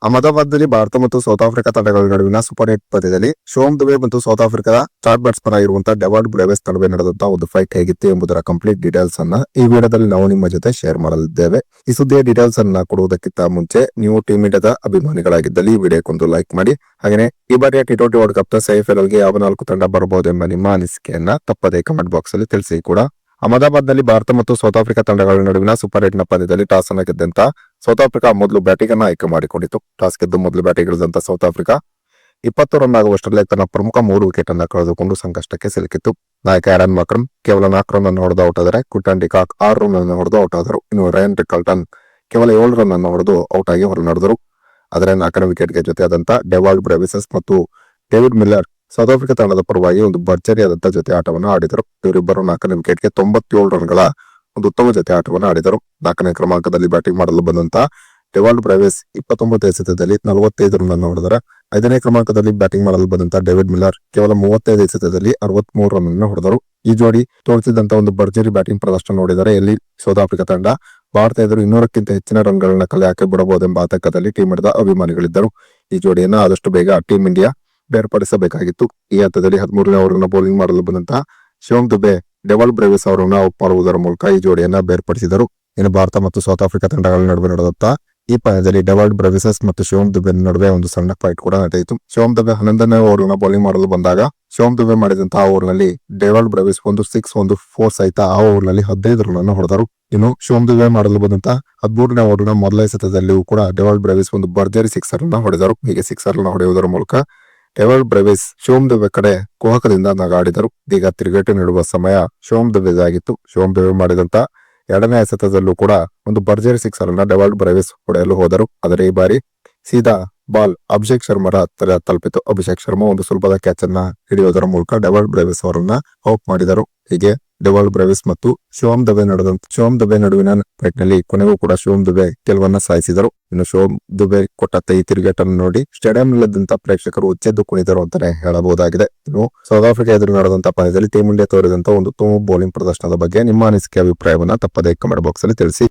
ಅಹಮದಾಬಾದ್ನಲ್ಲಿ ಭಾರತ ಮತ್ತು south Africa ತಂಡಗಳ ನಡುವಿನ ಸೂಪರ್ 8 ಪಂದ್ಯದಲ್ಲಿ ಶೋಮ್ ದುಬೆ ಮತ್ತು ಸೌತ್ ಆಫ್ರಿಕಾದ ಸ್ಟಾರ್ ಬ್ಯಾಟ್ಸ್ಮನ್ ಆಗಿರುವಂತಹ ಡೆವಾಲ್ಡ್ ಬ್ರೇವಿಸ್ ನಡುವೆ ನಡೆದಂತಹ ಒಂದು ಫೈಟ್ ಹೇಗಿತ್ತು ಎಂಬುದರ ಕಂಪ್ಲೀಟ್ ಡೀಟೇಲ್ಸ್ ಅನ್ನ ಈ ವಿಡಿಯೋದಲ್ಲಿ ನಾವು ನಿಮ್ಮ ಜೊತೆ ಶೇರ್ ಮಾಡಲಿದ್ದೇವೆ. ಈ ಸುದ್ದಿಯ ಡೀಟೇಲ್ಸ್ ಅನ್ನ ಕೊಡುವುದಕ್ಕಿಂತ ಮುಂಚೆ ನೀವು ಟೀಮ್ ಇಂಡಿಯಾದ ಅಭಿಮಾನಿಗಳಾಗಿದ್ದಲ್ಲಿ ಈ ವಿಡಿಯೋಕ್ಕೊಂದು ಲೈಕ್ ಮಾಡಿ. ಹಾಗೆ ಈ ಬಾರಿಯ ಟಿ20 ವರ್ಲ್ಡ್ ಕಪ್ ಸೆಮಿಫೈನಲ್ ಗೆ ಯಾವ 4 ತಂಡ ಬರಬಹುದೆಂಬ ನಿಮ್ಮ ಅನಿಸಿಕೆಯನ್ನ ತಪ್ಪದೇ ಕಮೆಂಟ್ ಬಾಕ್ಸ್ ಅಲ್ಲಿ ತಿಳಿಸಿ ಕೂಡ. ಅಹಮದಾಬಾದ್ನಲ್ಲಿ ಭಾರತ ಮತ್ತು ಸೌತ್ ಆಫ್ರಿಕಾ ತಂಡಗಳ ನಡುವಿನ ಸೂಪರ್ 8 ಪಂದ್ಯದಲ್ಲಿ ಟಾಸ್ ಅನ್ನು ಗೆದ್ದಂತ ಸೌತ್ ಆಫ್ರಿಕಾ ಮೊದಲು ಬ್ಯಾಟಿಂಗ್ ಅನ್ನು ಆಯ್ಕೆ ಮಾಡಿಕೊಂಡಿತ್ತು. ಟಾಸ್ ಗೆದ್ದು ಮೊದಲು ಬ್ಯಾಟಿಂಗ್ ಇಳಿದಂತ ಸೌತ್ ಆಫ್ರಿಕಾ 20 ರನ್ ಆಗುವಷ್ಟರಲ್ಲೇ ತನ್ನ ಪ್ರಮುಖ 3 ವಿಕೆಟ್ ಅನ್ನು ಕಳೆದುಕೊಂಡು ಸಂಕಷ್ಟಕ್ಕೆ ಸಿಲುಕಿತ್ತು. ನಾಯಕ ಆರನ್ ಮಾಕ್ರಮ್ ಕೇವಲ 4 ರನ್ ಅನ್ನು ಹೊಡೆದು ಔಟ್ ಆದರೆ ಕ್ವಿಂಟನ್ ಡಿ ಕಾಕ್ 6 ರನ್ ಅನ್ನು ಹೊಡೆದು ಔಟ್ ಆದರು. ಇನ್ನು ರಯಾನ್ ರಿಕಲ್ಟನ್ ಕೇವಲ 7 ರನ್ ಅನ್ನು ಹೊಡೆದು ಔಟ್ ಆಗಿ ಹೊರನಡೆದರು. ಆದರೆ 4ನೇ ವಿಕೆಟ್ಗೆ ಜೊತೆಯಾದಂತ ಡೆವಾಲ್ಡ್ ಬ್ರೇವಿಸ್ ಮತ್ತು ಡೇವಿಡ್ ಮಿಲ್ಲರ್ ಸೌತ್ ಆಫ್ರಿಕಾ ತಂಡದ ಪರವಾಗಿ ಒಂದು ಭರ್ಜರಿಯಾದಂತಹ ಜೊತೆ ಆಟವನ್ನು ಆಡಿದರು. ಇವರಿಬ್ಬರು 4ನೇ ವಿಕೆಟ್ಗೆ 97 ರನ್ಗಳ ಒಂದು ಉತ್ತಮ ಜೊತೆ ಆಟವನ್ನು ಆಡಿದರು. 4ನೇ ಕ್ರಮಾಂಕದಲ್ಲಿ ಬ್ಯಾಟಿಂಗ್ ಮಾಡಲು ಬಂದಂತ ಡೆವಾಲ್ಡ್ ಬ್ರೇವಿಸ್ 29 ಎಸೆತದಲ್ಲಿ 45 ರನ್ ಅನ್ನು ಹೊಡೆದರೆ 5ನೇ ಕ್ರಮಾಂಕದಲ್ಲಿ ಬ್ಯಾಟಿಂಗ್ ಮಾಡಲು ಬಂದಂತ ಡೇವಿಡ್ ಮಿಲ್ಲರ್ ಕೇವಲ 35 ಎಸೆತದಲ್ಲಿ 63 ರನ್ ಅನ್ನು ಹೊಡೆದರು. ಈ ಜೋಡಿ ತೋರಿಸಿದಂತ ಒಂದು ಭರ್ಜರಿ ಬ್ಯಾಟಿಂಗ್ ಪ್ರದರ್ಶನ ನೋಡಿದರೆ ಎಲ್ಲಿ ಸೌತ್ ಆಫ್ರಿಕಾ ತಂಡ ಭಾರತ ಎದುರು 200ಕ್ಕಿಂತ ಹೆಚ್ಚಿನ ರನ್ಗಳನ್ನ ಕಲೆ ಹಾಕಿ ಬಿಡಬಹುದೆಂಬ ಆತಂಕದಲ್ಲಿ ಟೀಮ್ ಇಂಡಿಯಾದ ಅಭಿಮಾನಿಗಳಿದ್ದರು. ಈ ಜೋಡಿಯನ್ನ ಆದಷ್ಟು ಬೇಗ ಟೀಮ್ ಇಂಡಿಯಾ ಬೇರ್ಪಡಿಸಬೇಕಾಗಿತ್ತು. ಈ ಹಂತದಲ್ಲಿ 13ನೇ ಓವರ್ನ ಬೌಲಿಂಗ್ ಮಾಡಲು ಬಂದಂತ ಶಿವಮ್ ದುಬೆ ಡೆವಾಲ್ಡ್ ಬ್ರೇವಿಸ್ ಅವರನ್ನು ಔಟ್ ಮಾಡುವುದರ ಮೂಲಕ ಈ ಜೋಡಿಯನ್ನ ಬೇರ್ಪಡಿಸಿದರು. ಇನ್ನು ಭಾರತ ಮತ್ತು ಸೌತ್ ಆಫ್ರಿಕಾ ತಂಡಗಳ ನಡುವೆ ನಡೆದಂತ ಈ ಪಂದ್ಯದಲ್ಲಿ ಡೆವಾಲ್ಡ್ ಬ್ರೇವಿಸ್ ಮತ್ತು ಶಿವಮ್ ದುಬೆ ನಡುವೆ ಒಂದು ಸಣ್ಣ ಫೈಟ್ ಕೂಡ ನಡೆಯಿತು. ಶಿವಮ್ ದುಬೆ 11ನೇ ಓವರ್ನ ಬೌಲಿಂಗ್ ಮಾಡಲು ಬಂದಾಗ ಶಿವಮ್ ದುಬೆ ಮಾಡಿದಂತಹ ಓವರ್ನಲ್ಲಿ ಡೆವಾಲ್ಡ್ ಬ್ರೇವಿಸ್ ಒಂದು 6 ಒಂದು 4 ಸಹಿತ ಆ ಓವರ್ನಲ್ಲಿ 15 ರನ್ ಅನ್ನು ಹೊಡೆದರು. ಇನ್ನು ಶಿವಮ್ ದುಬೆ ಮಾಡಲು ಬಂದಂತ 13ನೇ ಓವರ್ನ ಮೊದಲ ಎಸೆತದಲ್ಲಿಯೂ ಕೂಡ ಡೆವಾಲ್ಡ್ ಬ್ರೇವಿಸ್ ಒಂದು ಭರ್ಜರಿ ಸಿಕ್ಸರ್ ಅನ್ನ ಹೊಡೆದರು. ಹೀಗೆ ಸಿಕ್ಸರ್ ಅನ್ನ ಹೊಡೆಯುವುದರ ಮೂಲಕ ಡೆವಾಲ್ಡ್ ಬ್ರೇವಿಸ್ ಶಿವಮ್ ದುಬೆ ಕಡೆ ಕುಹಕದಿಂದ ನಗಾಡಿದರು. ಈಗ ತಿರುಗೇಟು ನೀಡುವ ಸಮಯ ಶಿವಮ್ ದುಬೆದಾಗಿತ್ತು. ಶಿವಮ್ ದುಬೆ ಮಾಡಿದಂತ 2ನೇ ಎಸೆತದಲ್ಲೂ ಕೂಡ ಒಂದು ಭರ್ಜರಿ ಸಿಕ್ಸರ್ ಅನ್ನ ಡೆವಾಲ್ಡ್ ಬ್ರೇವಿಸ್ ಹೊಡೆಯಲು ಹೋದರು. ಆದರೆ ಈ ಬಾರಿ ಸೀದಾ ಬಾಲ್ ಅಭಿಷೇಕ್ ಶರ್ಮರ ಹತ್ತಿರ ತಲುಪಿತು. ಅಭಿಷೇಕ್ ಶರ್ಮಾ ಒಂದು ಸುಲಭದ ಕ್ಯಾಚ್ ಅನ್ನ ಹಿಡಿಯುವುದರ ಮೂಲಕ ಡೆವಾಲ್ಡ್ ಬ್ರೇವಿಸ್ ಅವರನ್ನ ಔಟ್ ಮಾಡಿದರು. ಹೀಗೆ ಡೆವಾಲ್ಡ್ ಬ್ರೇವಿಸ್ ಮತ್ತು ಶಿವಮ್ ದುಬೆ ನಡುವಿನ ಫೈಟ್ ನಲ್ಲಿ ಕೊನೆಗೂ ಕೂಡ ಶಿವಮ್ ದುಬೆ ಗೆಲುವನ್ನ ಸಾಧಿಸಿದರು. ಇನ್ನು ಶಿವಮ್ ದುಬೆ ಕೊಟ್ಟ ಈ ತಿರುಗೇಟನ್ನು ನೋಡಿ ಸ್ಟೇಡಿಯಂನಲ್ಲಿದ್ದಂತ ಪ್ರೇಕ್ಷಕರು ಉಚ್ಚೆದ್ದು ಕುಣಿದರು ಅಂತಾನೆ ಹೇಳಬಹುದಾಗಿದೆ. ಇನ್ನು ಸೌತ್ ಆಫ್ರಿಕಾ ಎದುರು ನಡೆದಂತ ಪಂದ್ಯದಲ್ಲಿ ಟೀಮ್ ಇಂಡಿಯಾ ತೋರಿದಂತ ಒಂದು ಉತ್ತಮ ಬೌಲಿಂಗ್ ಪ್ರದರ್ಶನದ ಬಗ್ಗೆ ನಿಮ್ಮ ಅನಿಸಿಕೆ ಅಭಿಪ್ರಾಯವನ್ನ ತಪ್ಪದೇ ಕಮೆಂಟ್ ಬಾಕ್ಸ್ ಅಲ್ಲಿ ತಿಳಿಸಿ.